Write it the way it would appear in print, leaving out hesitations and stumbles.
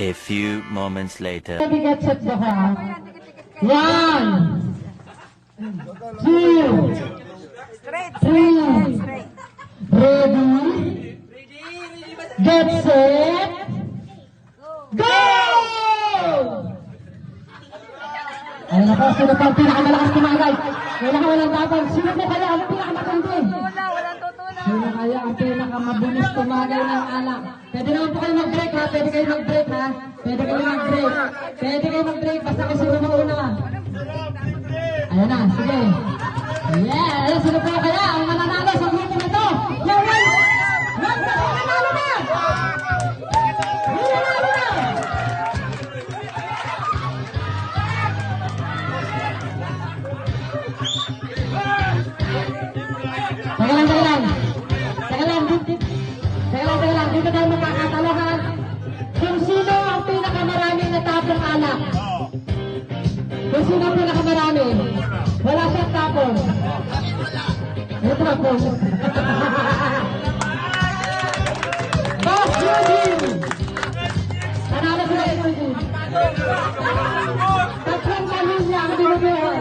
A few moments later. Get set the heart. 1, 2, 3. Ready? Get set. Go! Ayun na po, sino po ang pinakamalakas tumagay? Walang tapang. Sino po kaya ang pinakamatindi? Sino kaya ang pinakamabilis tumagay ng alak? Pwede naman po kayo mag-break ha? Pwede kayo mag-break ha? Pwede kayo mag-break. Pwede kayo mag-break basta kasi sino mauna. Ayun na, sige. Yeah! Ayun, sino po kaya ang mananalo sa grupo na to? Yung one kasi nanalo na! Nanalo na! Teka lang. Dito tayo magkakatalohan kung sino ang pinakamaraming natapong alak. Kung sino ang pinakamarami. Wala siyang tapong. Ito na po. Boss Eugene! Panalo sila Eugene. Tatlong pamilya ang binubuhay.